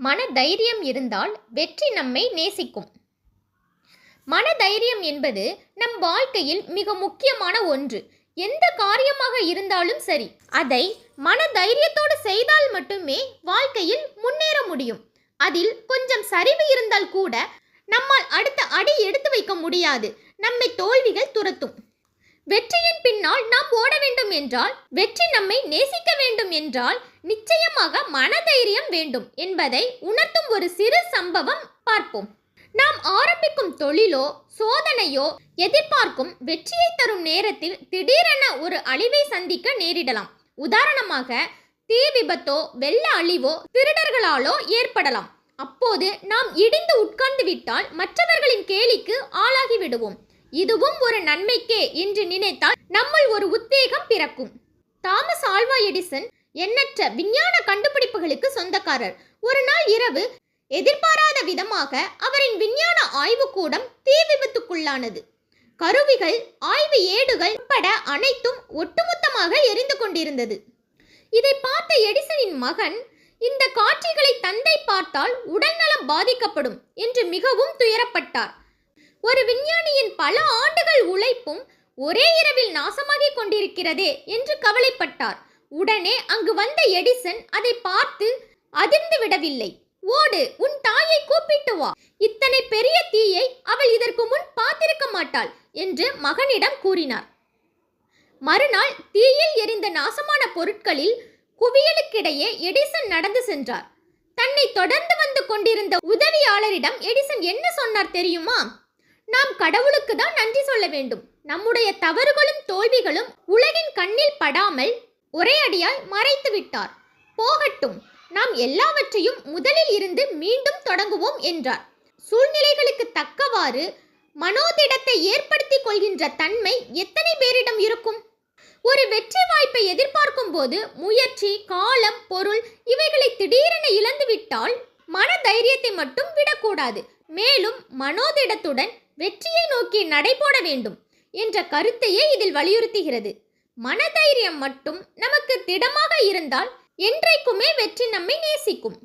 மன தைரியம் இருந்தால் வெற்றி நம்மை நேசிக்கும். மன தைரியம் என்பது நம் வாழ்க்கையில் மிக முக்கியமான ஒன்று. எந்த காரியமாக இருந்தாலும் சரி, அதை மன தைரியத்தோடு செய்தால் மட்டுமே வாழ்க்கையில் முன்னேற முடியும். அதில் கொஞ்சம் சரிவு இருந்தால் கூட நம்மால் அடுத்த அடி எடுத்து வைக்க முடியாது. நம்மை தோல்விகள் துரத்தும். வெற்றியின் பின்னால் நாம் ஓட வேண்டும் என்றால், வெற்றி நம்மை நேசிக்க வேண்டும் என்றால் நிச்சயமாக மனதைரியம் வேண்டும் என்பதை உணர்த்தும் ஒரு சிறு சம்பவம் பார்ப்போம். நாம் ஆரம்பிக்கும் தொழிலோ சோதனையோ எதிர்பார்க்கும் வெற்றியை தரும் நேரத்தில் திடீரென ஒரு அழிவை சந்திக்க நேரிடலாம். உதாரணமாக, தீ விபத்தோ வெள்ள அழிவோ திருடர்களாலோ ஏற்படலாம். அப்போது நாம் இடிந்து உட்கார்ந்து விட்டால் மற்றவர்களின் கேலிக்கு ஆளாகி விடுவோம். இதுவும் ஒரு நன்மைக்கே என்று நினைத்தால் நம்முள் ஒரு உத்வேகம் பிறக்கும். தாமஸ் ஆல்வா எடிசன் எண்ணற்ற விஞ்ஞான கண்டுபிடிப்புகளுக்கு சொந்தக்காரர். ஒரு நாள் இரவு எதிர்பாராத விதமாக அவரின் விஞ்ஞான ஆய்வுக்கூடம் தீ விபத்துக்குள்ளானது. கருவிகள், ஆய்வு ஏடுகள் உட்பட அனைத்தும் ஒட்டுமொத்தமாக எரிந்து கொண்டிருந்தது. இதை பார்த்த எடிசனின் மகன், இந்த காட்சிகளை தந்தை பார்த்தால் உடல்நலம் பாதிக்கப்படும் என்று மிகவும் துயரப்பட்டார். ஒரு விஞ்ஞானியின் பல ஆண்டுகள் உழைப்பும் ஒரே இரவில் நாசமாகி கொண்டிருக்கிறதே என்று கவலைப்பட்டார். உடனே அங்கு வந்த எடிசன் அதை பார்த்து அதிர்ந்து விடவில்லை. ஓடு, உன் தாயை கூப்பிட்டு வா. இத்தனை பெரிய தீயை அவள் இதற்கு முன் பார்த்திருக்க மாட்டாள் என்று மகனிடம் கூறினார். மறுநாள் தீயில் எரிந்த நாசமான பொருட்களில் குவியலுக்கிடையே எடிசன் நடந்து சென்றார். தன்னை தொடர்ந்து வந்து கொண்டிருந்த உதவியாளரிடம் எடிசன் என்ன சொன்னார் தெரியுமா? நாம் கடவுளுக்கு தான் நன்றி சொல்ல வேண்டும். நம்முடைய தவறுகளும் தோல்விகளும் உலகின் கண்ணில் படாமல் ஒரே அடியாய் மறைத்து விட்டார். போகட்டும், நாம் எல்லாவற்றையும் முதலில் இருந்து மீண்டும் தொடங்குவோம் என்றார். சூழ்நிலைகளுக்கு தக்கவாறு மனோதிடத்தை ஏற்படுத்திக் கொள்கின்ற தன்மை எத்தனை பேரிடம் இருக்கும்? ஒரு வெற்றி வாய்ப்பை எதிர்பார்க்கும் போது முயற்சி, காலம், பொருள் இவைகளை திடீரென இழந்துவிட்டால் மன தைரியத்தை மட்டும் விடக்கூடாது. மேலும் மனோதிடத்துடன் வெற்றியை நோக்கி நடைபோட வேண்டும் என்ற கருத்தையே இதில் வலியுறுத்துகிறது. மனதைரியம் மட்டும் நமக்கு திடமாக இருந்தால் என்றைக்குமே வெற்றி நம்மை நேசிக்கும்.